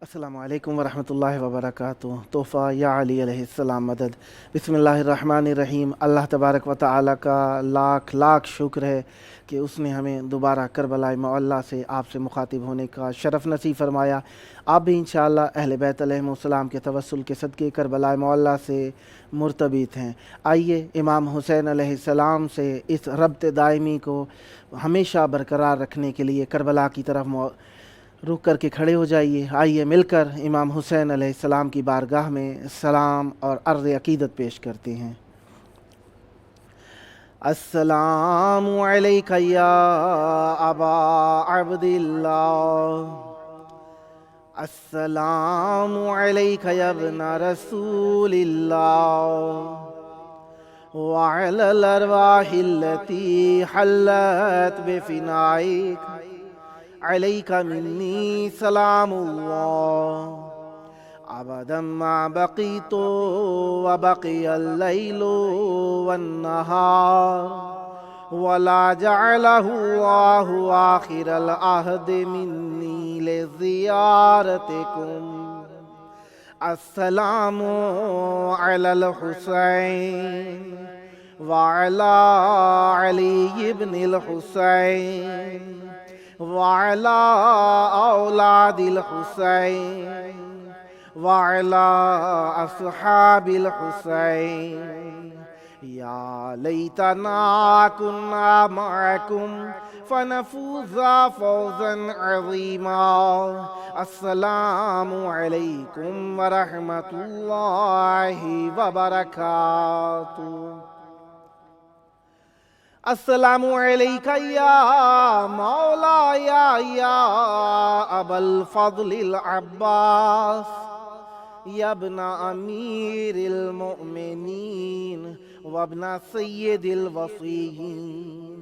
अस्सलामु अलैकुम वरहमतुल्लाहि वबरकातुहू। तोहफ़ा या अली अलैहिस्सलाम मदद। बिस्मिल्लाहिर्रहमानिर्रहीम। अल्लाह तबारक व तआला का लाख लाख शुक्र है कि उसने हमें दोबारा करबला मौला से आपसे मुखातिब होने का शरफ़ नसीब फरमाया। आप भी इंशाअल्लाह अहले बैत अलैहिमुस्सलाम के तवस्सुल के सदक़े करबला मौला से मुर्तबित हैं। आइए इमाम हुसैन अलैहिस्सलाम से इस रब्त दायमी को हमेशा बरकरार रखने के लिए करबला की तरफ रुक कर के खड़े हो जाइए। आइए मिलकर इमाम हुसैन अलैहिस्सलाम की बारगाह में सलाम और अर्ज़ अक़ीदत पेश करते हैं। अस्सलामु अलैका या अबा अब्दिल्लाह, अस्सलामु अलैका या इब्न रसूलिल्लाह, व अलल अरवाहिल्लती हल्लत बिफिनाइक अलैका मिन्नी सलामुल्लाह, अबदम मा बक़ीतु व बक़ियल लैलु वन्नहार, वला जअलहु अल्लाहु आखिरल अहद मिन्नी लिज़ियारतिकुम। अस्सलामु अलल हुसैन व अला अली इब्निल हुसैन वाला औलादिल हुसैन वाला अस्हाबिल हुसैन। या लैतना कुन्ना मअकुम फनफूज़ा फौज़न अज़ीमा। अस्सलामु अलैकुम वरहमतुल्लाहि वबरकातुहू। अस्सलामु अलैका या मौला या अबल फज़लिल अब्बास या इब्न अमीरिल मुअमिनीन व इब्न सय्यिदिल वसीय्यीन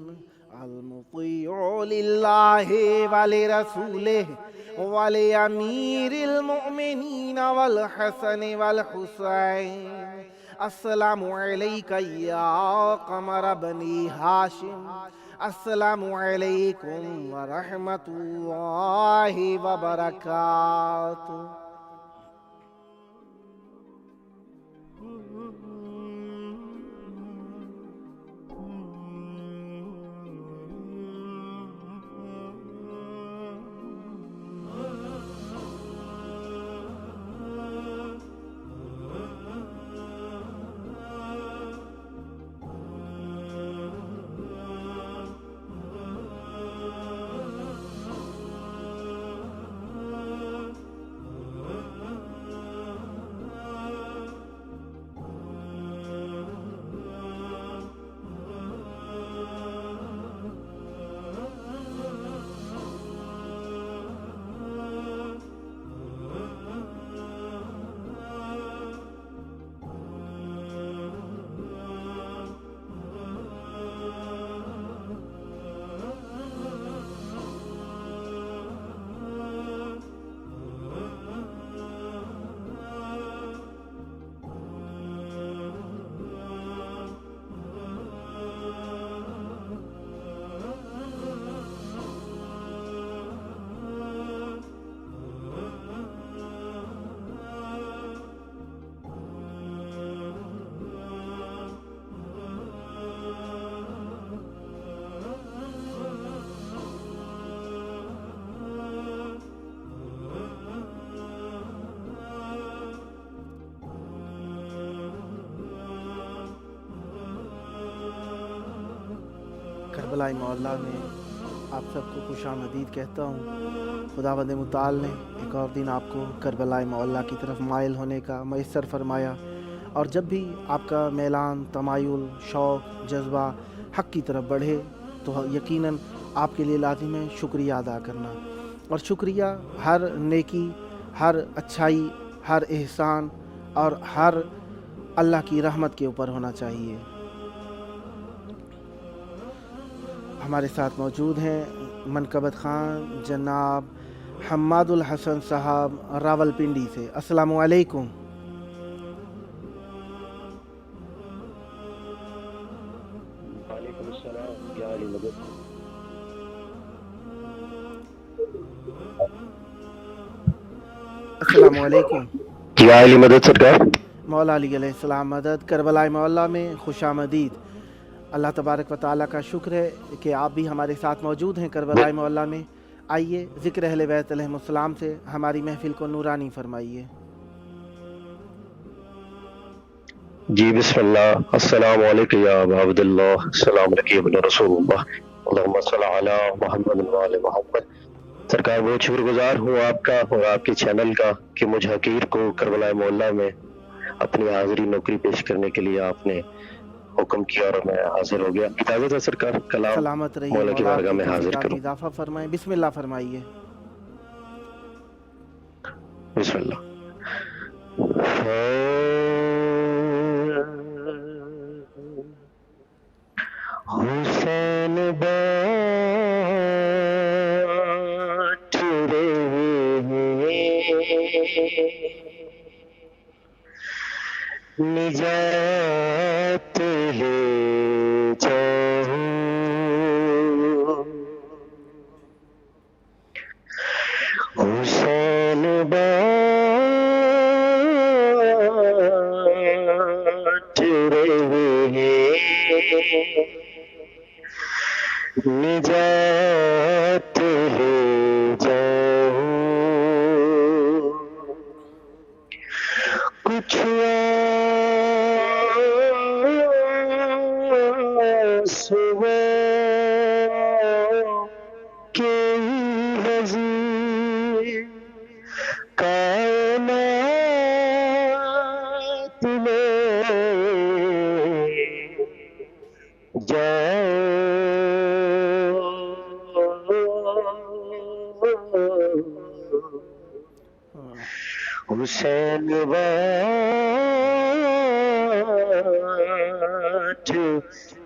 अल मुतीउ लिल्लाहि व लिरसूलिहि व लि अमीरिल मुअमिनीन वल हसन वल हुसैन। अस्सलामु अलैका या क़मर बनी हाशिम। अस्सलामु अलैकुम व रहमतुल्लाहि व बरकातुहू। करबला मौला में आप सबको खुशामदीद कहता हूँ। खुदावंद मुताल ने एक और दिन आपको करबला मौला की तरफ माइल होने का मैसर फरमाया, और जब भी आपका मैलान तमायुल शौक़ जज्बा हक़ की तरफ बढ़े तो यकीनन आपके लिए लाजिम है शुक्रिया अदा करना। और शुक्रिया हर नेकी, हर अच्छाई, हर एहसान और हर अल्लाह की रहमत के ऊपर होना चाहिए। हमारे साथ मौजूद हैं मनकबत ख़ान जनाब हम्मादुल हसन साहब रावलपिंडी से। अस्सलामु अलैकुम। वालेकुम अस्सलाम या अली मदद। अस्सलामु अलैकुम। या अली मदद सरकार। मौला अली अलैहिस्सलाम मदद। करबलाए मौला में खुशामदीद। अल्लाह तबारक व तआला का शुक्र है कि आप भी हमारे साथ मौजूद हैं करबलाए मौला में। आइए ज़िक्र अहले बैत अलैहिमुस्सलाम से हमारी महफिल को नूरानी फरमाइए। जी बिस्मिल्लाह। अस्सलाम वालेकुम या अबा अब्दुल्लाह, अस्सलाम वालेकुम या इब्न रसूलुल्लाह, अल्लाहुम्मा सल्लि अला मुहम्मद व आले मुहम्मद। सरकार बहुत शुक्रगुजार हूँ आपका और आपके चैनल का कि मुझ हकीर को करबला मोहल्ला में अपनी हाजिरी नौकरी पेश करने के लिए आपने हुक्म किया और मैं हाजिर हो गया। इजाजत है सरकार, कलाम सलामत रहिए, मौला की मौला बारगाह आपकी में हाजिर तौफीकात में करूँ। इजाफा फरमाएं। बिस्मिल्लाह फरमाइए। बिस्मिल्लाह। हुसैन बाट रहे निजात ले जाओ, हुसैन बाट रहे निजात ले जाओ, कुछ आंसुओं के वज़ीर कायनात में हुसैन बाट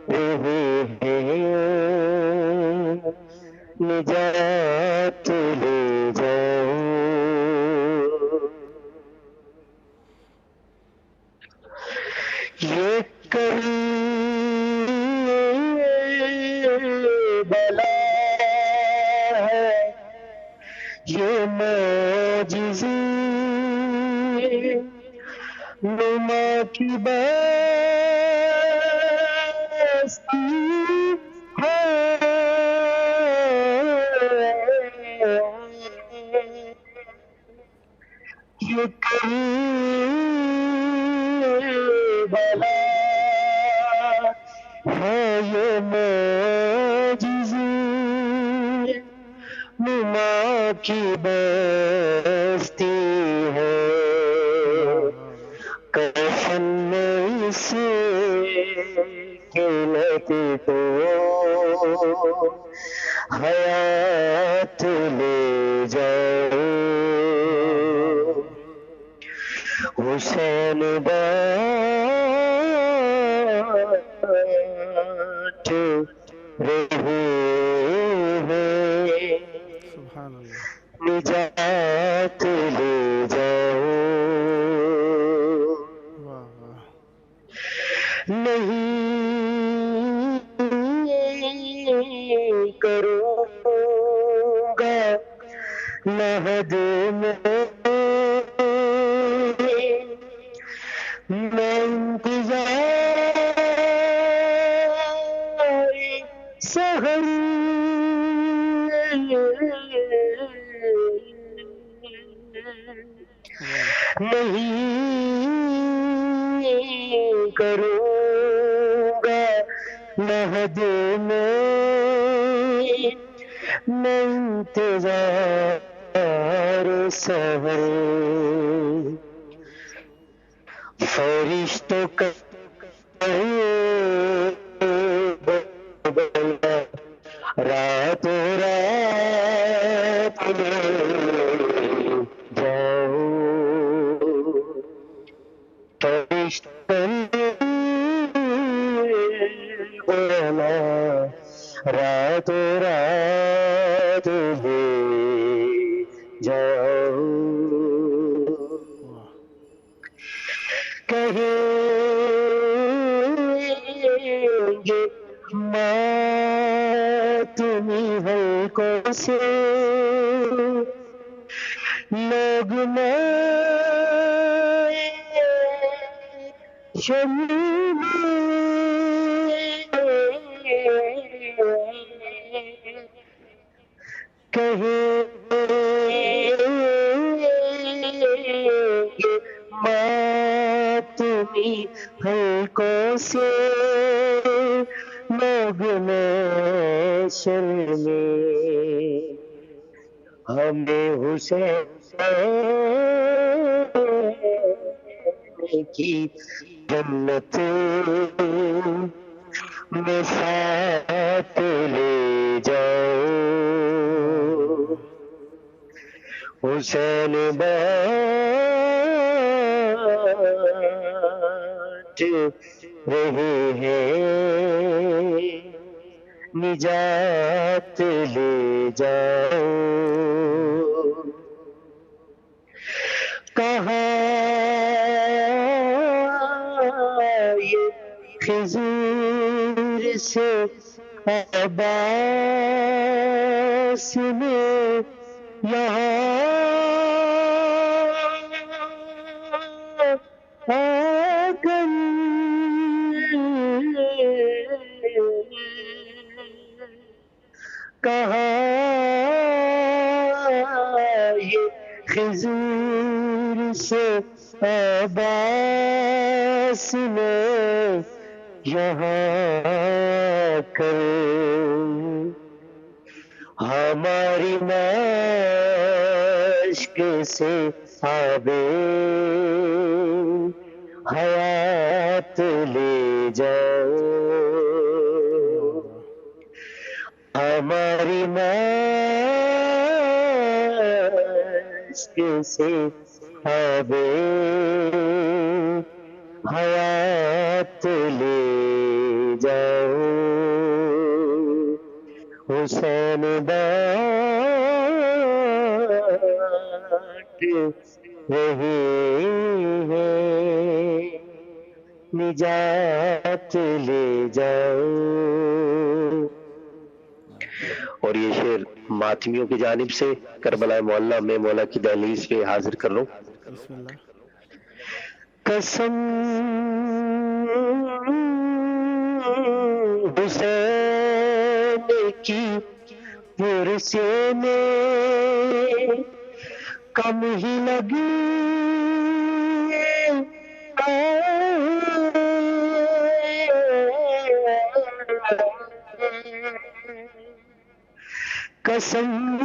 रहे निजात ले जाओ, ये करबला है, ये मौजिज़े नुमा की बस्ती है, ये करबला है, ये मौजिज़े नुमा की बस्ती है, कफन में इसे कहते तो हयात ले जाओ, हुसैन बाट रहे सुभान अल्लाह। निजात ले जाओ, वाह वाह। नहीं करूँगा महद में मैं इंतज़ार सहर, नहीं करूँगा महद में मैं इंतज़ार सहर, फरिश्तों का बदला रातों रात में जाओ, फरिश्तों बदला रातों रात में जाओ, कहेंगे माँ तुम्हीं हल्कों से لوگ میں شرم کہیں ماتمی حلقوں سے لوگ میں شرمے ہمیں حسین کی جنت میں ساتھ لے جاؤ حسین بانٹ رہے ہیں نجات لے جاؤ کہاں یہ خضر سے عباس نے یہاں آ کر کہاں یہ خضر سے عباس نے یہاں کر ہماری مشق سے آبے حیات لے جاؤ ہماری مشق سے آبے حیات لے جاؤ حسین بانٹ رہے ہیں نجات لے جاؤ اور یہ شعر ماتمیوں کی جانب سے کربلا معلیٰ میں مولا کی دہلیز پہ حاضر کر رہا ہوں بسم اللہ قسم حسین کی پرسے میں کم ہی لگی قسم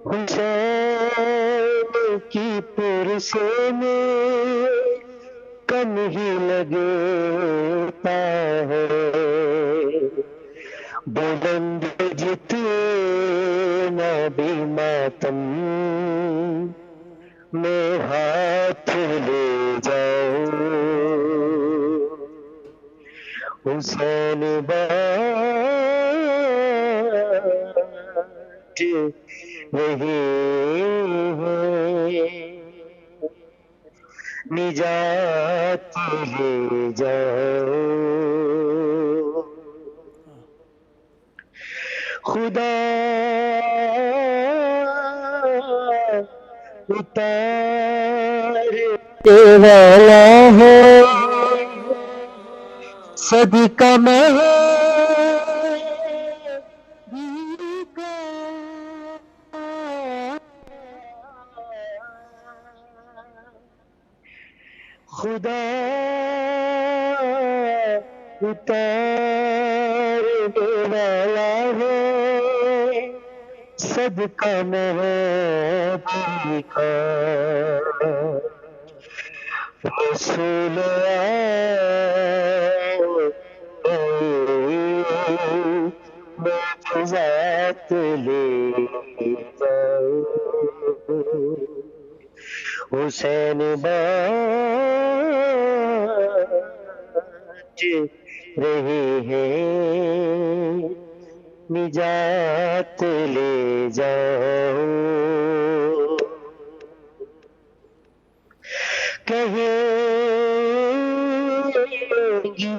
حسین کی پرسے میں کم ہی لگتا ہے بلند جتنا بھی ماتم میں ہاتھ لے جاؤ حسین بانٹ رہے ہیں نجات لے جاؤ خدا اتارنے والا ہے صدقہ خدا اتارنے والا ہے صدقہ محبوب کا رسول معجزات لے جاؤ حسین بانٹ رہے ہیں نجات لے جاؤ کہیں گی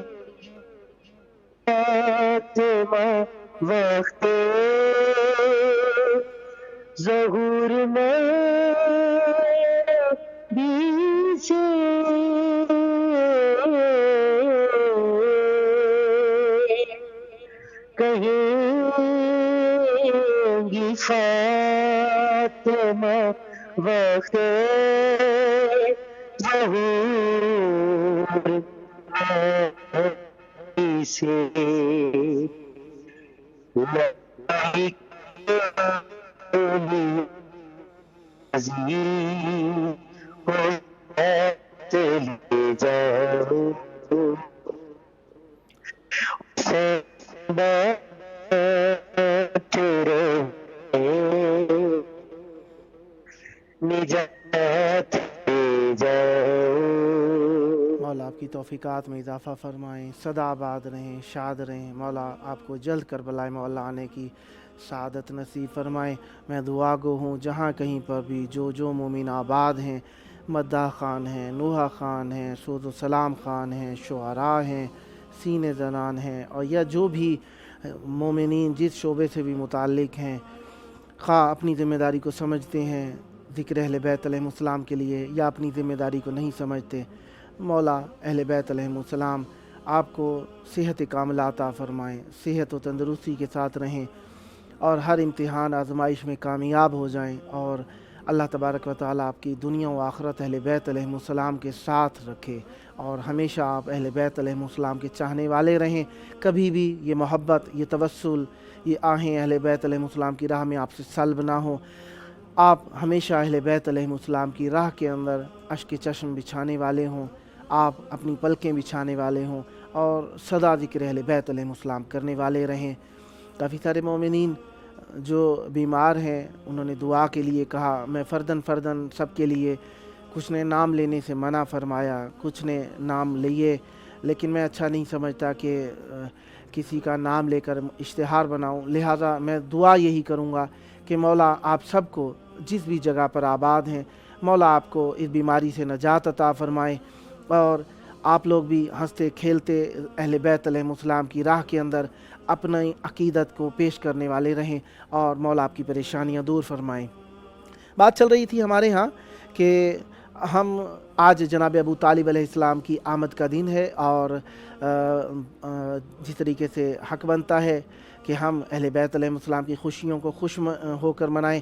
فاطمہ وقت ظہور میں بھی سے کہیں گی فاطمہ وقت ظہور میں سے لے جاؤ سے بیٹھ رہے نجات لے جاؤ. مولا آپ کی توفیقات میں اضافہ فرمائیں، سدا آباد رہیں، شاد رہیں. مولا آپ کو جلد کربلا مولا آنے کی سعادت نصیب فرمائیں. میں دعا گو ہوں جہاں کہیں پر بھی جو مومن آباد ہیں، مداح خان ہیں، نوحہ خان ہیں، سود و سلام خان ہیں، شعراء ہیں، سینے زنان ہیں، اور یا جو بھی مومنین جس شعبے سے بھی متعلق ہیں، خواہ اپنی ذمہ داری کو سمجھتے ہیں ذکر اہل بیت علیہم السلام کے لیے یا اپنی ذمہ داری کو نہیں سمجھتے، مولا اہل بیت علیہم السلام آپ کو صحت کاملہ عطا فرمائیں، صحت و تندرستی کے ساتھ رہیں اور ہر امتحان آزمائش میں کامیاب ہو جائیں، اور اللہ تبارک و تعالیٰ آپ کی دنیا و آخرت اہل بیت علیہم السلام کے ساتھ رکھے، اور ہمیشہ آپ اہل بیت علیہم السلام کے چاہنے والے رہیں. کبھی بھی یہ محبت، یہ توسل، یہ آہیں اہل بیت علیہم السلام کی راہ میں آپ سے سلب نہ ہو. آپ ہمیشہ اہل بیت علیہم السلام کی راہ کے اندر اشک چشم بچھانے والے ہوں، آپ اپنی پلکیں بچھانے والے ہوں اور سدا ذکر اہل بیت علیہم السلام کرنے والے رہیں. کافی سارے مومنین جو بیمار ہیں انہوں نے دعا کے لیے کہا، میں فردن سب کے لیے، کچھ نے نام لینے سے منع فرمایا، کچھ نے نام لیے، لیکن میں اچھا نہیں سمجھتا کہ کسی کا نام لے کر اشتہار بناؤں. لہٰذا میں دعا یہی کروں گا کہ مولا آپ سب کو جس بھی جگہ پر آباد ہیں، مولا آپ کو اس بیماری سے نجات عطا فرمائے، اور آپ لوگ بھی ہنستے کھیلتے اہل بیت علیہم السلام کی راہ کے اندر اپنی عقیدت کو پیش کرنے والے رہیں، اور مولا آپ کی پریشانیاں دور فرمائیں. بات چل رہی تھی ہمارے ہاں کہ ہم آج جناب ابو طالب علیہ السلام کی آمد کا دن ہے، اور جس طریقے سے حق بنتا ہے کہ ہم اہل بیت علیہ السلام کی خوشیوں کو خوش ہو کر منائیں.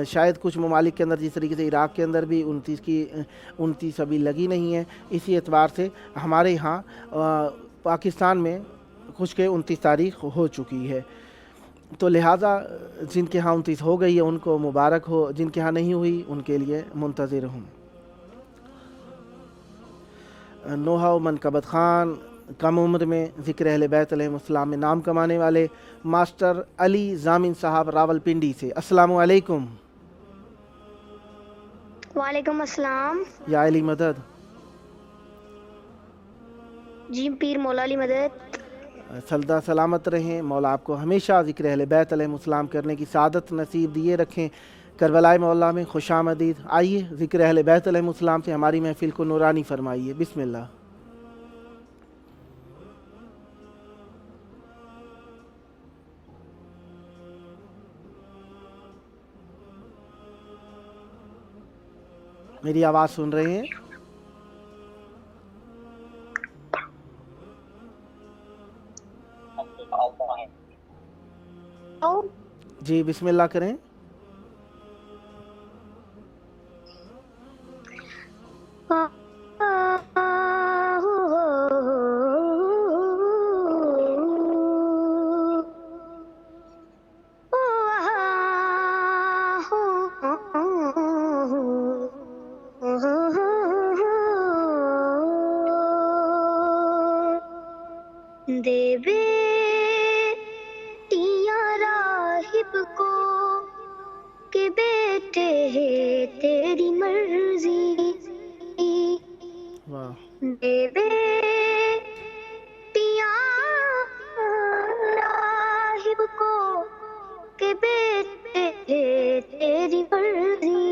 شاید کچھ ممالک کے اندر جس طریقے سے عراق کے اندر بھی 29 ابھی لگی نہیں ہے، اسی اعتبار سے ہمارے ہاں پاکستان میں کچھ کے 29 تاریخ ہو چکی ہے، تو لہٰذا جن کے ہاں 29 ہو گئی ہے ان کو مبارک ہو، جن کے ہاں نہیں ہوئی ان کے لیے منتظر ہوں. نوحہ و منقبت خان کم عمر میں ذکر اہل بیت علیہ السلام میں نام کمانے والے ماسٹر علی ضامن صاحب راول پنڈی سے. السلام علیکم. وعلیکم السلام. یا علی مدد. جی پیر مولا علی مدد. سلدہ سلامت رہیں، مولا آپ کو ہمیشہ ذکر اہل بیت علیہ السلام کرنے کی سعادت نصیب دیے رکھیں. کربلائے مولا میں خوش آمدید. آئیے ذکر اہل بیت علیہ السلام سے ہماری محفل کو نورانی فرمائیے. بسم اللہ. میری آواز سن رہے ہیں؟ جی بسم اللہ کریں. دے بیٹیاں راہب کو کہ بیٹے تیری مرضی، دے بیٹیاں راہب کو کہ بیٹے تیری مرضی.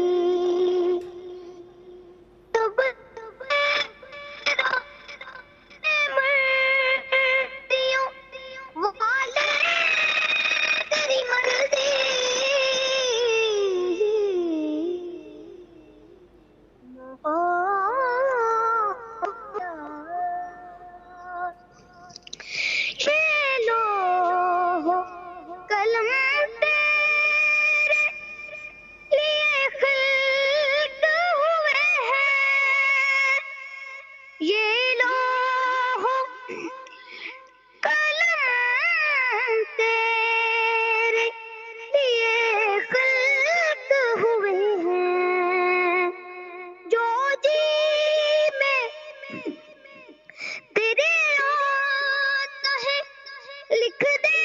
لکھ دے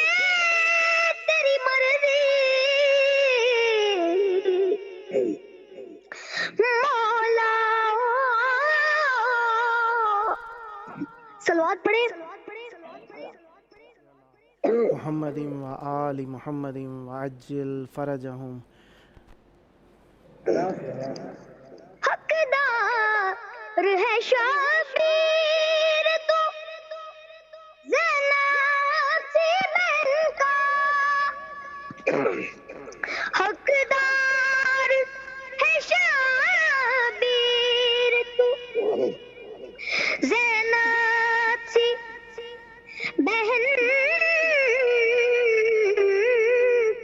تیری مرضی مولا. صلوات پڑھیں. محمد و آل محمد وعجل فرجہم. حقدار ہے شبیر تو زینب سی بہن کا. حقدار ہے شبیر تو زینب سی بہن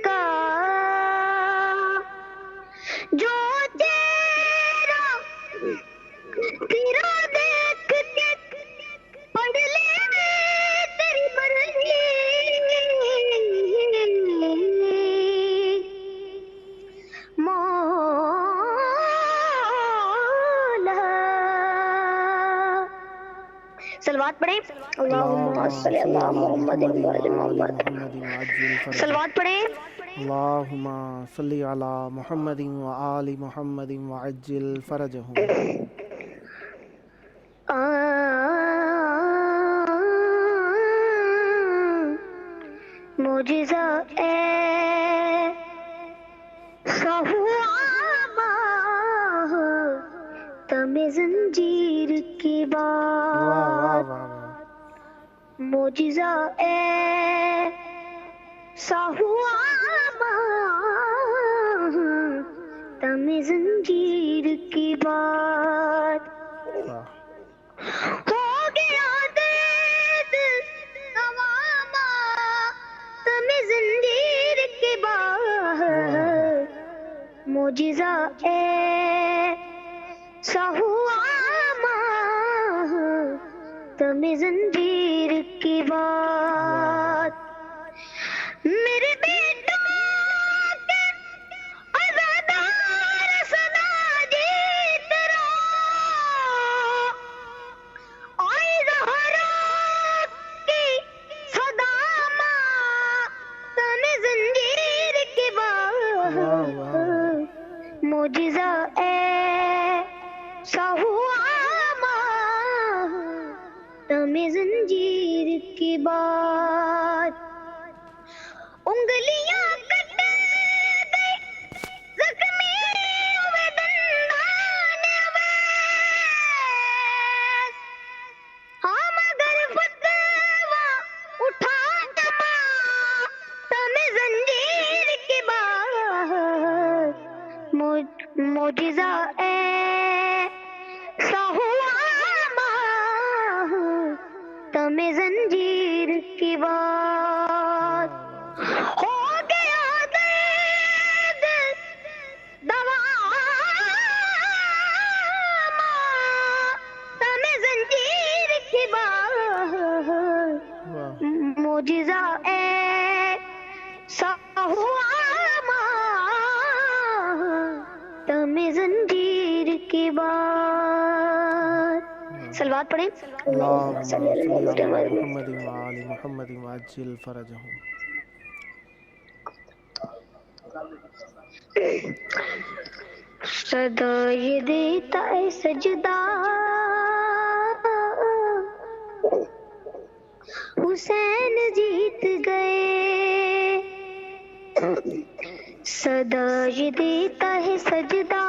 کا. جو تیرا تیرا دیکھ کے پڑھ لے تیری مرضی مولا. صلوات پڑھیں. اللہم صلی اللہ محمد وعلی محمد. صلوات پڑھیں. اللہم صلی علی محمد و آل محمد وعجل فرجہم. معجزہ ایسا ہوا تم زنجیر کی واہ واہ بات. واہ واہ. معجزہ ایسا ہوا تم زنجیر کی بات. واہ. ہو گیا دید تماما تم زنجیر کی بات. معجزہ ایسا ہوا تم زنجیر کی بات. میرے بیٹوں کے عزادار سنا جیت رو آئی زہرا کی صدا تم زنجیر کی بات. معجزہ ایسا ہوا تم زنجیر کی بات. انگلیاں کٹ گئی زخمی ہوئے دندان اویس. ہاں مگر فتویٰ اٹھا جما تم زنجیر کی بات. معجزہ ایسا ہوا تم زنجیر کی بات. ہو گیا درد دوا تم زنجیر کی بات. معجزہ ایسا ہوا تم زنجیر کی بات. صلوات پڑھیں. اللہم صلی علی محمد و آل محمد وعجل فرجہم. صدا یہ دیتا ہے سجدہ حسین جیت گئے. صدا یہ دیتا ہے سجدہ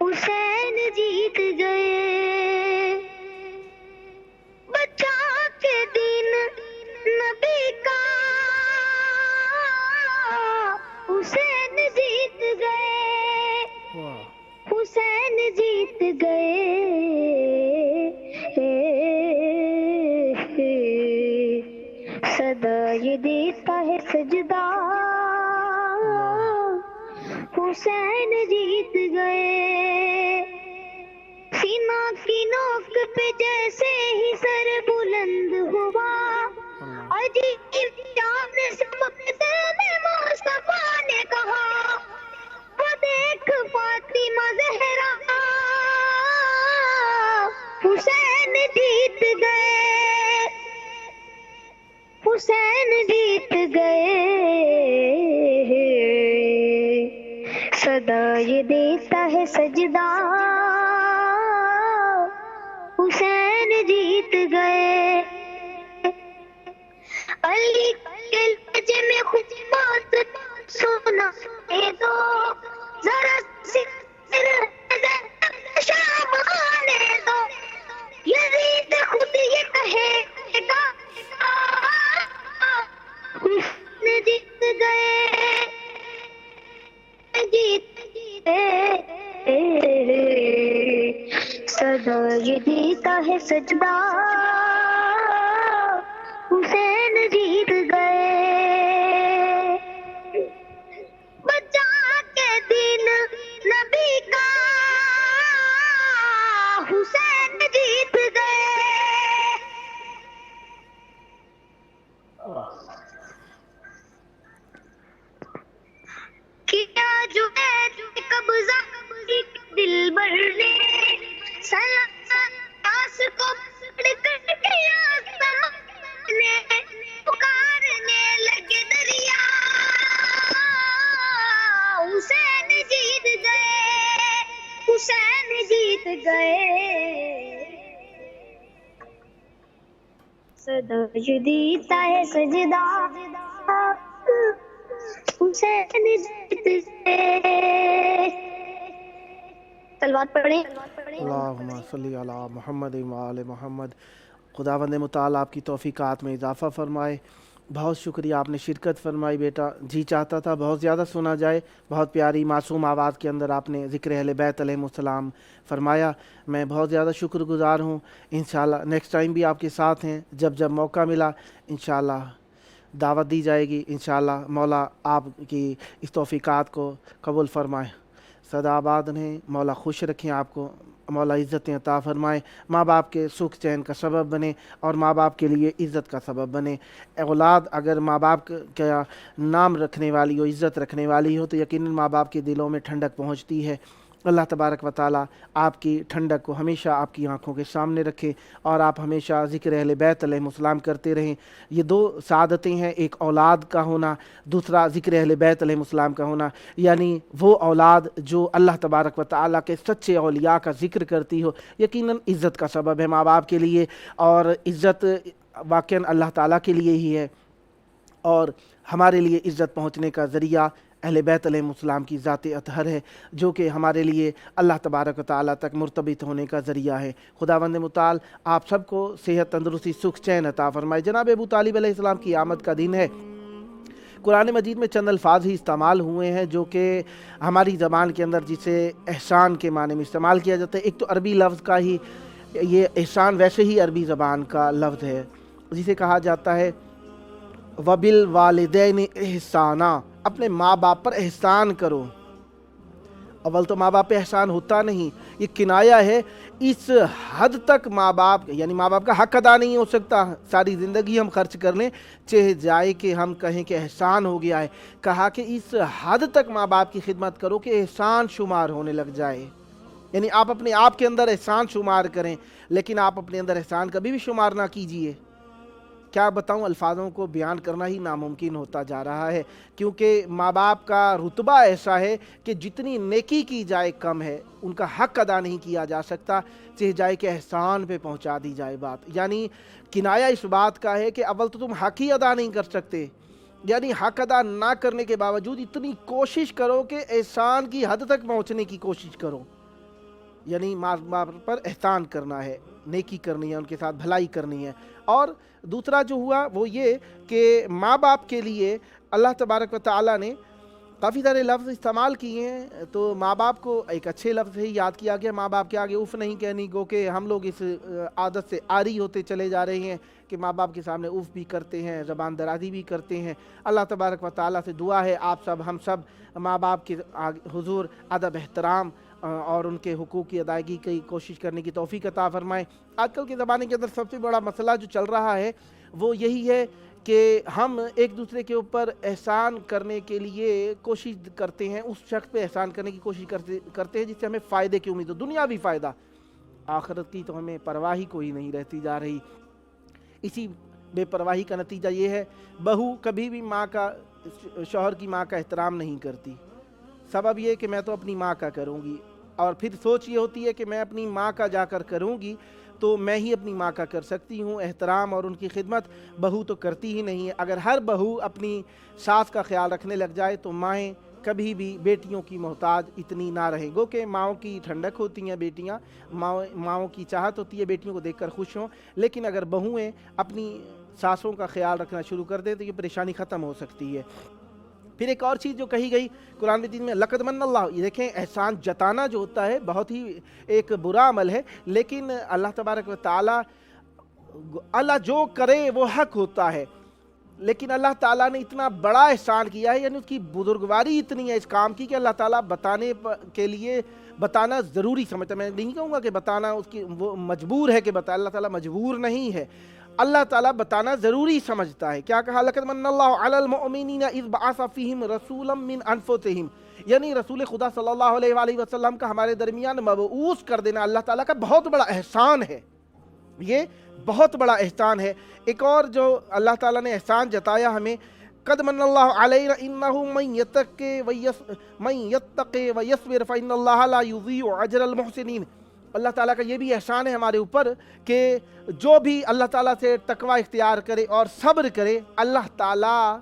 حسین جیت گئے. بچا کے دین نبی کا حسین جیت گئے. حسین جیت گئے. صدا یہ دیتا ہے سجدہ حسین جیت گئے. سینہ کی نوک پہ جیسے ہی سر بلند ہوا عجیب چاند چمکتے میں مصطفیٰ نے کہا وہ دیکھ فاطمہ زہرا حسین جیت گئے. حسین جیت گئے، صدا یہ دیتا ہے سجدہ، حسین جیت گئے۔ علی کے لہجے میں خود بات سنا دو، ذرا شام آنے دو، یزید خود یہ کہے گا حسین جیت گئے، جیت گئے، صدا یہ دیتا ہے سجدہ، حسین جیت گئے۔ بچا کے دین نبی کا حسین جیت گئے۔ کیا جو ہے قبضہ دل بھر نے، سلاس کو پکڑ کر کیا سامنے، پکارنے لگے دریا، حسین جیت گئے، حسین جیت گئے، صدا یہ دیتا ہے سجدہ، حسین جیت گئے۔ صلوات پڑھیں۔ اللہم صلی علی محمد و آل محمد۔ خداوند متعال آپ کی توفیقات میں اضافہ فرمائے۔ بہت شکریہ، آپ نے شرکت فرمائی بیٹا، جی چاہتا تھا بہت زیادہ سنا جائے، بہت پیاری معصوم آواز کے اندر آپ نے ذکر اہل بیت علیہ السلام فرمایا، میں بہت زیادہ شکر گزار ہوں۔ انشاءاللہ نیکسٹ ٹائم بھی آپ کے ساتھ ہیں، جب موقع ملا انشاءاللہ دعوت دی جائے گی، انشاءاللہ مولا آپ کی اس توفیقات کو قبول فرمائے، سدا آباد رہیں، مولا خوش رکھیں آپ کو، مولا عزتیں عطا فرمائے، ماں باپ کے سکھ چین کا سبب بنے اور ماں باپ کے لیے عزت کا سبب بنے۔ اولاد اگر ماں باپ کا نام رکھنے والی ہو، عزت رکھنے والی ہو، تو یقیناً ماں باپ کے دلوں میں ٹھنڈک پہنچتی ہے۔ اللہ تبارک و تعالیٰ آپ کی ٹھنڈک کو ہمیشہ آپ کی آنکھوں کے سامنے رکھے اور آپ ہمیشہ ذکر اہل بیت علیہ السلام کرتے رہیں۔ یہ دو سعادتیں ہیں، ایک اولاد کا ہونا، دوسرا ذکر اہل بیت علیہ السلام کا ہونا، یعنی وہ اولاد جو اللہ تبارک و تعالیٰ کے سچے اولیاء کا ذکر کرتی ہو، یقیناً عزت کا سبب ہے ماں باپ کے لیے، اور عزت واقعاً اللہ تعالیٰ کے لیے ہی ہے، اور ہمارے لیے عزت پہنچنے کا ذریعہ اہل بیت علیہ السلام کی ذات اطہر ہے، جو کہ ہمارے لیے اللہ تبارک و تعالیٰ تک مرتبط ہونے کا ذریعہ ہے۔ خداوند متعال آپ سب کو صحت، تندرستی، سکھ چین عطا فرمائے۔ جناب ابو طالب علیہ السلام کی آمد کا دن ہے۔ قرآن مجید میں چند الفاظ ہی استعمال ہوئے ہیں جو کہ ہماری زبان کے اندر جسے احسان کے معنی میں استعمال کیا جاتا ہے۔ ایک تو عربی لفظ کا ہی یہ احسان ویسے ہی عربی زبان کا لفظ ہے، جسے کہا جاتا ہے وَبِالْوَالِدَيْنِ احسانہ، اپنے ماں باپ پر احسان کرو۔ اول تو ماں باپ پہ احسان ہوتا نہیں، یہ کنایہ ہے، اس حد تک ماں باپ یعنی ماں باپ کا حق ادا نہیں ہو سکتا، ساری زندگی ہم خرچ کر لیں چہ جائے کہ ہم کہیں کہ احسان ہو گیا ہے، کہا کہ اس حد تک ماں باپ کی خدمت کرو کہ احسان شمار ہونے لگ جائے، یعنی آپ اپنے آپ کے اندر احسان شمار کریں، لیکن آپ اپنے اندر احسان کبھی بھی شمار نہ کیجئے۔ کیا بتاؤں، الفاظوں کو بیان کرنا ہی ناممکن ہوتا جا رہا ہے، کیونکہ ماں باپ کا رتبہ ایسا ہے کہ جتنی نیکی کی جائے کم ہے، ان کا حق ادا نہیں کیا جا سکتا، چاہے جائے کہ احسان پہ پہنچا دی جائے بات، یعنی کنایہ اس بات کا ہے کہ اول تو تم حق ہی ادا نہیں کر سکتے، یعنی حق ادا نہ کرنے کے باوجود اتنی کوشش کرو کہ احسان کی حد تک پہنچنے کی کوشش کرو، یعنی ماں باپ پر احسان کرنا ہے، نیکی کرنی ہے، ان کے ساتھ بھلائی کرنی ہے۔ اور دوسرا جو ہوا وہ یہ کہ ماں باپ کے لیے اللہ تبارک و تعالیٰ نے کافی سارے لفظ استعمال کیے ہیں، تو ماں باپ کو ایک اچھے لفظ ہی یاد کیا گیا، ماں باپ کے آگے اف نہیں کہنی، گو کہ ہم لوگ اس عادت سے عاری ہوتے چلے جا رہے ہیں کہ ماں باپ کے سامنے اف بھی کرتے ہیں، زبان درازی بھی کرتے ہیں۔ اللہ تبارک و تعالیٰ سے دعا ہے آپ سب ہم سب ماں باپ کے حضور ادب احترام اور ان کے حقوق کی ادائیگی کی کوشش کرنے کی توفیق عطا فرمائیں۔ آج کل کے زمانے کے اندر سب سے بڑا مسئلہ جو چل رہا ہے وہ یہی ہے کہ ہم ایک دوسرے کے اوپر احسان کرنے کے لیے کوشش کرتے ہیں، اس شخص پہ احسان کرنے کی کوشش کرتے ہیں جس سے ہمیں فائدے کی امید ہو، دنیاوی فائدہ، آخرت کی تو ہمیں پرواہ ہی کوئی نہیں رہتی جا رہی۔ اسی बेपरवाही का नतीजा ये है, बहू कभी भी माँ का, शौहर की माँ का एहतराम नहीं करती। सबब ये कि मैं तो अपनी माँ का करूँगी, और फिर सोच ये होती है कि मैं अपनी माँ का जाकर करूँगी तो मैं ही अपनी माँ का कर सकती हूँ। एहतराम और उनकी खिदमत बहू तो करती ही नहीं है। अगर हर बहू अपनी सास का ख्याल रखने लग जाए तो माएँ कभी भी बेटियों की मोहताज इतनी ना रहें। गो कि माँओं की ठंडक होती हैं बेटियाँ, माँओं की चाहत होती है बेटियों को देखकर खुश हों, लेकिन अगर बहुएँ अपनी सासों का ख्याल रखना शुरू कर दें तो ये परेशानी ख़त्म हो सकती है। फिर एक और चीज़ जो कही गई कुरान मजीद में, लक़द मन्नल्लाह, ये देखें एहसान जताना जो होता है बहुत ही एक बुरा अमल है, लेकिन अल्लाह तबारक व तआला, अल्लाह जो करे वो हक होता है, लेकिन अल्लाह ताला ने इतना बड़ा एहसान किया है, यानी उसकी बुजुर्गवारी इतनी है इस काम की कि अल्लाह ताला बताने के लिए बताना ज़रूरी समझता है। मैं नहीं कहूँगा कि बताना उसकी वो मजबूर है कि बता, अल्लाह ताला मजबूर नहीं है, अल्लाह ताला बताना ज़रूरी समझता है। क्या कहा, लक़द मन्नल्लाहु अलल मुअमिनीना इज़ बअसा फ़ीहिम रसूलन मिन अनफुसिहिम, यानी रसूल खुदा सल्लल्लाहु अलैहि वसल्लम का हमारे दरमियान मबऊस कर देना अल्लाह ताला का बहुत बड़ा एहसान है, ये बहुत बड़ा एहसान है। एक और जो अल्लाह ताला ने एहसान जताया हमें, क़द मन्नल्लाहु अलैना इन्नहु मन यत्तक़ि व यस्बिर फ़इन्नल्लाहा ला युज़ीउ अजरल मुहसिनीन, अल्लाह ताला का ये भी एहसान है हमारे ऊपर कि जो भी अल्लाह ताला से तकवा इख्तियार करे और सब्र करे, अल्लाह ताला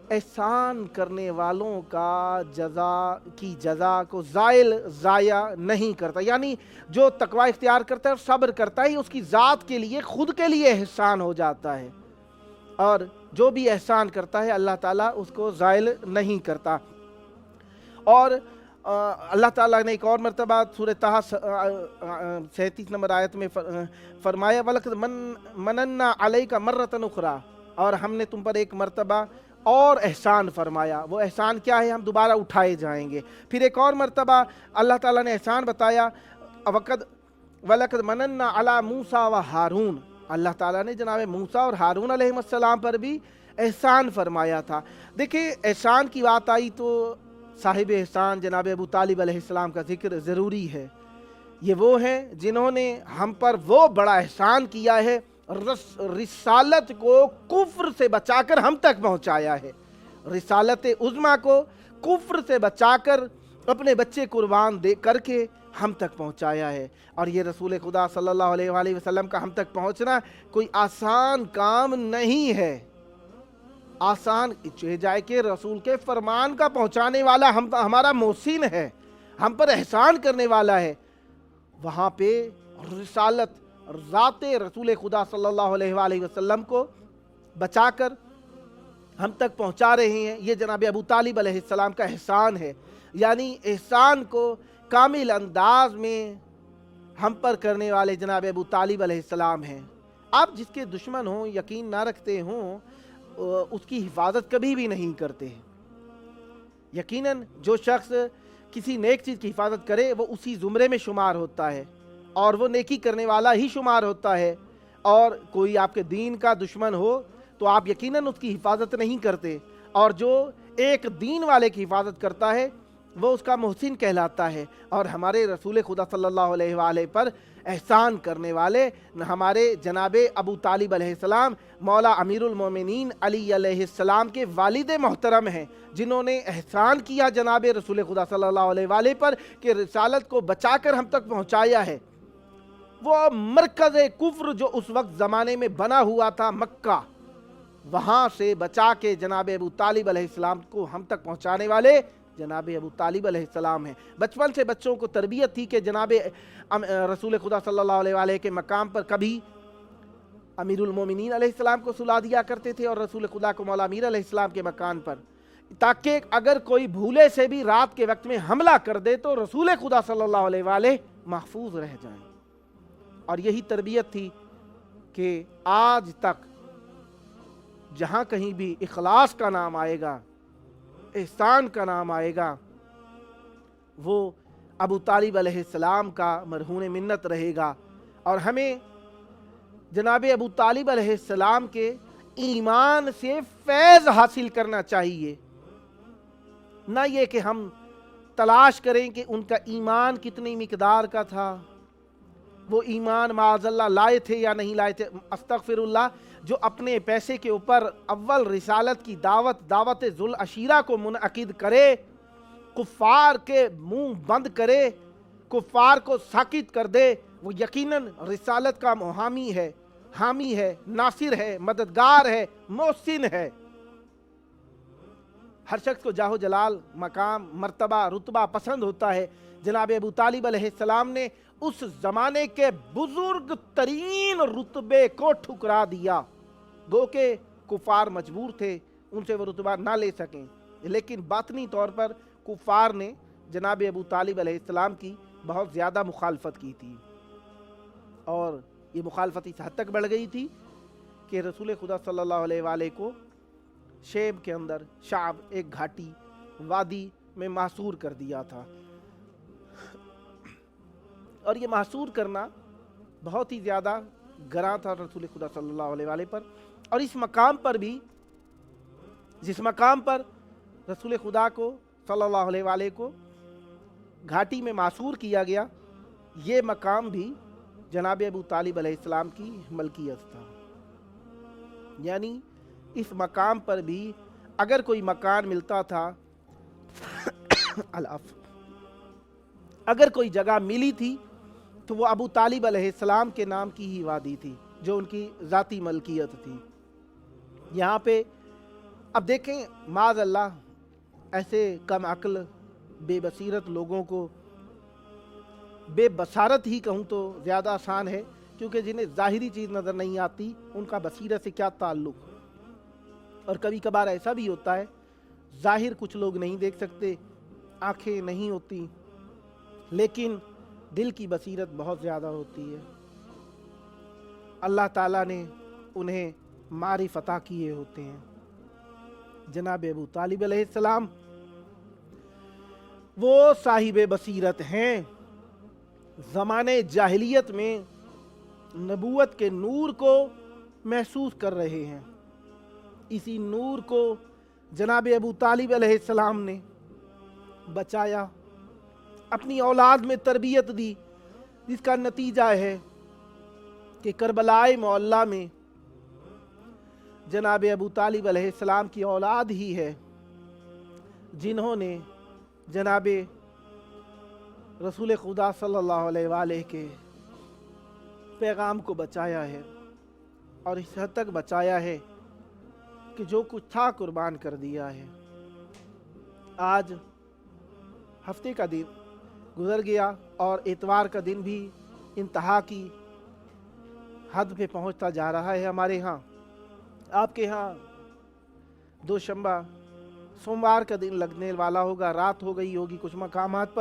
एहसान करने वालों का जज़ा को ज़ाया नहीं करता। यानी जो तकवा इख्तियार करता है और सब्र करता है, उसकी ज़ात के लिए, खुद के लिए एहसान हो जाता है, और जो भी एहसान करता है अल्लाह ताला उसको ज़ाइल नहीं करता। और अल्लाह ताला ने एक और मरतबा सूरह ताहा 37 नंबर आयत में फरमाया, वलक़द मनन्ना अलैका मर्रतन उख़रा, और हमने तुम पर एक मरतबा और एहसान फरमाया। वो एहसान क्या है, हम दोबारा उठाए जाएंगे। फिर एक और मरतबा अल्लाह ताला ने एहसान बताया, वलक़द मनन्ना अला मूसा व हारून, अल्लाह ताला ने जनाब मूसा और हारून अलैहिस्सलाम पर भी एहसान फरमाया था। देखिए एहसान की बात आई तो साहिब एहसान जनाब अबू तालिब अलैहिस्सलाम का जिक्र ज़रूरी है। ये वो हैं जिन्होंने हम पर वो बड़ा एहसान किया है, रिसालत को कुफ्र से बचाकर हम तक पहुंचाया है, रिसालत उज़्मा को कुफ्र से बचाकर अपने बच्चे कुर्बान दे करके हम तक पहुंचाया है। और ये रसूल खुदा सल्लल्लाहु अलैहि वसल्लम का हम तक पहुंचना कोई आसान काम नहीं है। आसान चाहे जाए कि रसूल के फरमान का पहुंचाने वाला हमारा मोहसिन है, हम पर एहसान करने वाला है, वहाँ पे रिसालत ज़ाते रसूल खुदा सल्लल्लाहु अलैहि वसल्लम को बचाकर हम तक पहुँचा रहे हैं। ये जनाब अबू तालिब अलैहिस्सलाम का एहसान है, यानी एहसान को कामिल अंदाज में हम पर करने वाले जनाब अबू तालिब अलैहिस्सलाम हैं। आप जिसके दुश्मन हों, यकीन ना रखते हों, उसकी हिफाजत कभी भी नहीं करते हैं। यकीनन जो शख्स किसी नेक चीज़ की हिफाजत करे वो उसी ज़ुमरे में शुमार होता है और वो नेकी करने वाला ही शुमार होता है। और कोई आपके दीन का दुश्मन हो तो आप यकीनन उसकी हिफाजत नहीं करते, और जो एक दीन वाले की हिफाजत करता है वो उसका मोहसिन कहलाता है। और हमारे रसूल खुदा सल्लल्लाहु अलैहि वसल्लम पर एहसान करने वाले हमारे जनाबे अबू तालिब अलैहिस्सलाम मौला अमीरुल मोमिनीन अली अलैहिस्सलाम के वालिद मोहतरम हैं, जिन्होंने एहसान किया जनाबे रसूल खुदा सल्लल्लाहु अलैहि वसल्लम पर कि रिसालत को बचाकर हम तक पहुँचाया है। वो मरकज़ कुफ्र जो उस वक्त ज़माने में बना हुआ था मक्का, वहाँ से बचा के जनाब अबू तालिब अलैहिस्सलाम को हम तक पहुँचाने वाले जनाब अबू तालिब अलैहिस्सलाम हैं। बचपन से बच्चों को तरबियत थी कि जनाब रसूल खुदा सल्लल्लाहु अलैहि वसल्लम के मकाम पर कभी अमीरुल मोमिनीन अलैहिस्सलाम को सुला दिया करते थे और रसूल खुदा को मौला अमीर अलैहिस्सलाम के मकान पर, ताकि अगर कोई भूले से भी रात के वक्त में हमला कर दे तो रसूल खुदा सल्लल्लाहु अलैहि वसल्लम महफूज रह जाएं। और यही तरबियत थी कि आज तक जहाँ कहीं भी इखलास का नाम आएगा, एहसान का नाम आएगा, वो अबू तालिब अलैहिस्सलाम का मरहून मिन्नत रहेगा। और हमें जनाब अबू तालिब अलैहिस्सलाम के ईमान से फैज़ हासिल करना चाहिए, ना ये कि हम तलाश करें कि उनका ईमान कितनी मिकदार का था, वो ईमान माज़ल्ला लाए थे या नहीं लाए थे, अस्तगफिरुल्लाह, जो अपने पैसे के ऊपर अव्वल रिसालत की दावत जुल अशीरा को मुनअकिद करे, कुफ़ार के मुंह बंद करे, कुफ़ार को साकित कर दे, वो यकीनन रिसालत का मुहामी है, हामी है, नासिर है, मददगार है, मोहसिन है। हर शख्स को जाहो जलाल, मकाम, मर्तबा, रुतबा पसंद होता है। जनाब अबू तालिब अलैहिस्सलाम ने उस ज़माने के बुजुर्ग तरीन रुतबे को ठुकरा दिया। गो के कुफार मजबूर थे उनसे वो रुतबा ना ले सकें, लेकिन बातनी तौर पर कुफार ने जनाब अबू तालिब अलैहिस्सलाम की बहुत ज़्यादा मुखालफत की थी, और ये मुखालफत इस हद तक बढ़ गई थी कि रसूल खुदा सल्लल्लाहु अलैहि वसल्लम को शेब के अंदर, शाब एक घाटी वादी में महसूर कर दिया था। और ये महसूर करना बहुत ही ज़्यादा गरा था रसूल खुदा सल्लल्लाहु अलैहि वसल्लम पर। और इस मकाम पर भी, जिस मकाम पर रसूल खुदा को सल्लल्लाहु अलैहि वसल्लम को घाटी में महसूर किया गया, ये मकाम भी जनाब अबू तालिब अलैहिस्सलाम की मलकियत था। यानी इस मकाम पर भी अगर कोई मकान मिलता था अगर कोई जगह मिली थी तो वो अबू तालिब अलैहिस्सलाम के नाम की ही वादी थी, जो उनकी ज़ाती मलकियत थी। यहाँ पे अब देखें, माज़ अल्लाह ऐसे कम अक्ल बेबसीरत लोगों को, बेबसारत ही कहूँ तो ज़्यादा आसान है, क्योंकि जिन्हें ज़ाहिरी चीज़ नज़र नहीं आती उनका बसीरत से क्या ताल्लुक़। और कभी कभार ऐसा भी होता है, ज़ाहिर कुछ लोग नहीं देख सकते, आँखें नहीं होती, लेकिन दिल की बसीरत बहुत ज़्यादा होती है। अल्लाह ताला ने उन्हें मारिफ़ अता किए होते हैं। जनाब अबू तालिब अलैहिस्सलाम वो साहिब बसीरत हैं, ज़माने जाहिलियत में नबूवत के नूर को महसूस कर रहे हैं। इसी नूर को जनाब अबू तालिब अलैहिस्सलाम ने बचाया, अपनी औलाद में तरबियत दी, जिसका नतीजा है कि करबलाए मोहल्ला में जनाब अबू तालिब अलैहिस्सलाम की औलाद ही है जिन्होंने जनाब रसूल खुदा सल्लल्लाहु अलैहि वसल्लम के पैगाम को बचाया है, और इस हद तक बचाया है कि जो कुछ था कुर्बान कर दिया है। आज हफ्ते का दिन गुजर गया और इतवार का दिन भी इंतहा की हद पे पहुंचता जा रहा है हमारे यहाँ। आपके यहाँ दोशंबा सोमवार का दिन लगने वाला होगा, रात हो गई होगी कुछ मकामात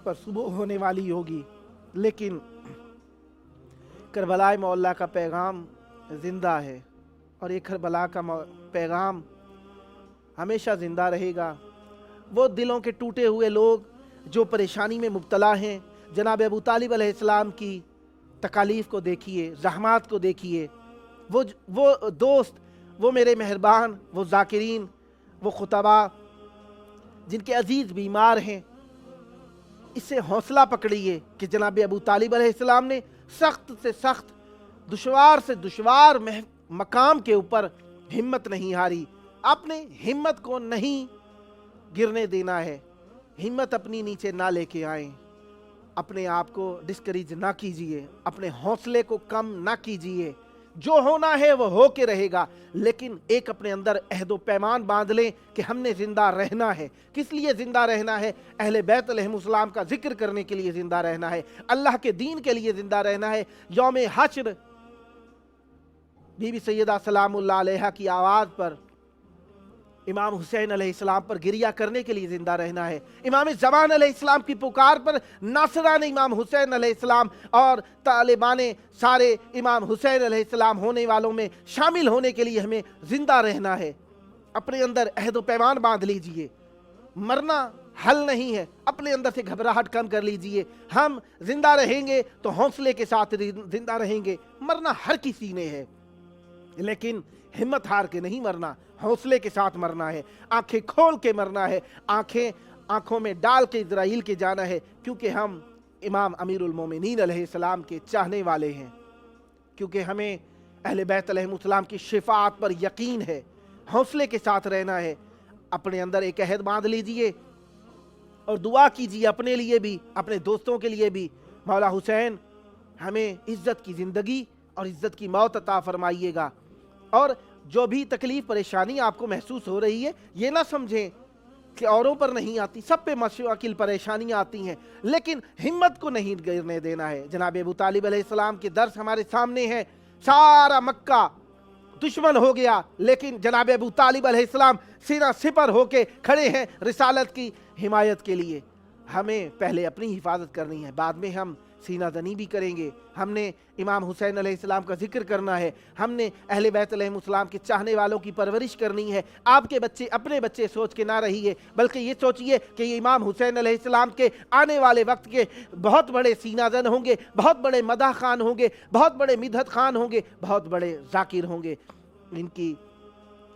पर सुबह होने वाली होगी, लेकिन करबला मोहल्ला का पैगाम ज़िंदा है, और ये करबला का पैगाम हमेशा ज़िंदा रहेगा। वो दिलों के टूटे हुए लोग जो परेशानी में मुब्तला हैं, जनाब अबू तालिब अलैहिस्सलाम की तकालीफ़ को देखिए, ज़हमात को देखिए। वो दोस्त, वो मेरे मेहरबान, वो ज़ाकिरीन, वो खुतबा जिनके अजीज़ बीमार हैं, इससे हौसला पकड़िए कि जनाब अबू तालिब अलैहिस्सलाम ने सख्त से सख्त, दुश्वार से दुश्वार मकाम के ऊपर हिम्मत नहीं हारी। आपने हिम्मत को नहीं गिरने देना है, हिम्मत अपनी नीचे ना लेके आए, अपने आप को डिस्करेज ना कीजिए, अपने हौसले को कम ना कीजिए। जो होना है वो हो के रहेगा, लेकिन एक अपने अंदर अहद व पैमान बांध लें कि हमने ज़िंदा रहना है। किस लिए ज़िंदा रहना है? अहले बैत अलैहिमुस्सलाम का जिक्र करने के लिए ज़िंदा रहना है, अल्लाह के दीन के लिए ज़िंदा रहना है। यौम हश्र बीबी सैयदा सलामुल्लाह अलैहा की आवाज़ पर इमाम हुसैन अलैहिस्सलाम पर गिरिया करने के लिए ज़िंदा रहना है। इमाम ज़मान अलैहिस्सलाम की पुकार पर नासरान इमाम हुसैन अलैहिस्सलाम और तालिबान सारे इमाम हुसैन अलैहिस्सलाम होने वालों में शामिल होने के लिए हमें ज़िंदा रहना है। अपने अंदर अहद व पैमान बांध लीजिए। मरना हल नहीं है, अपने अंदर से घबराहट कम कर लीजिए। हम जिंदा रहेंगे तो हौसले के साथ जिंदा रहेंगे। मरना हर किसी ने है, लेकिन हिम्मत हार के नहीं मरना, हौसले के साथ मरना है, आंखें खोल के मरना है, आंखों में डाल के इजराइल के जाना है, क्योंकि हम इमाम अमीरुल मोमिनीन अलैहिस्सलाम के चाहने वाले हैं, क्योंकि हमें अहले बैत अलैहिस्सलाम की शिफाअत पर यकीन है। हौसले के साथ रहना है। अपने अंदर एक अहद बांध लीजिए और दुआ कीजिए अपने लिए भी, अपने दोस्तों के लिए भी, मौला हुसैन हमें इज्जत की ज़िंदगी और इज्जत की मौत अता फरमाइएगा। और जो भी तकलीफ़ परेशानी आपको महसूस हो रही है, ये ना समझें कि औरों पर नहीं आती, सब पे मशाकिल परेशानियाँ आती हैं, लेकिन हिम्मत को नहीं गिरने देना है। जनाब अबू तालिब अलैहिस्सलाम के दर्स हमारे सामने हैं। सारा मक्का दुश्मन हो गया, लेकिन जनाब अबू तालिब अलैहिस्सलाम सीना सिपर होके खड़े हैं रिसालत की हिमायत के लिए। हमें पहले अपनी हिफाजत करनी है, बाद में हम सीना दनी भी करेंगे। हमने इमाम हुसैन अलैहिस्सलाम का जिक्र करना है, हमने अहले बैत अलैहिस्सलाम के चाहने वालों की परवरिश करनी है। आपके बच्चे अपने बच्चे सोच के ना रहिए, बल्कि ये सोचिए कि ये इमाम हुसैन अलैहिस्सलाम के आने वाले वक्त के बहुत बड़े सीनाजन होंगे, बहुत बड़े मदाह खान होंगे, बहुत बड़े मिदहत खान होंगे, बहुत बड़े जाकिर होंगे। इनकी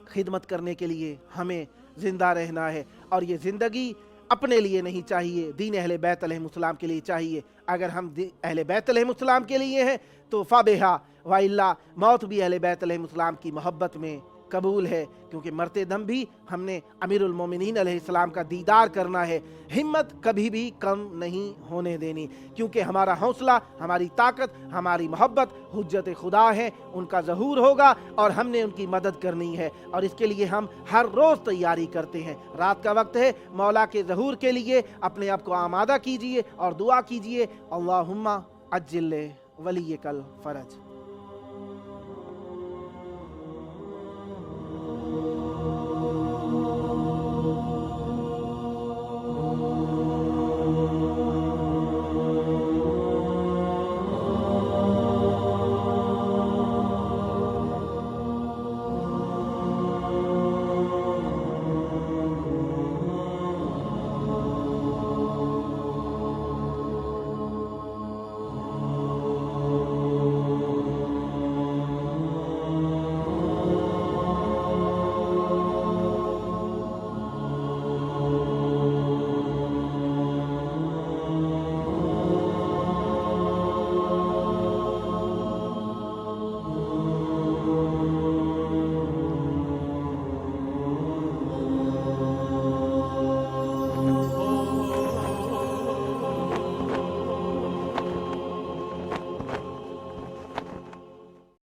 खिदमत करने के लिए हमें ज़िंदा रहना है, और ये ज़िंदगी अपने लिए नहीं चाहिए, दीन अहले बैत अलैहिस्सलाम के लिए चाहिए। अगर हम अहले बैत अलैहिस्सलाम के लिए हैं तो फ़ाबिहा व इल्ला मौत भी अहले बैत अलैहिस्सलाम की मोहब्बत में कबूल है, क्योंकि मरते दम भी हमने अमीरुल मोमिनीन अलैहिस्सलाम का दीदार करना है। हिम्मत कभी भी कम नहीं होने देनी, क्योंकि हमारा हौसला, हमारी ताकत, हमारी मोहब्बत हुज्जत खुदा है, उनका ज़हूर होगा और हमने उनकी मदद करनी है। और इसके लिए हम हर रोज़ तैयारी करते हैं। रात का वक्त है, मौला के ज़हूर के लिए अपने आप को आमादा कीजिए और दुआ कीजिए, अल्लाहुम्मा अज्जिल वलियकल फ़रज।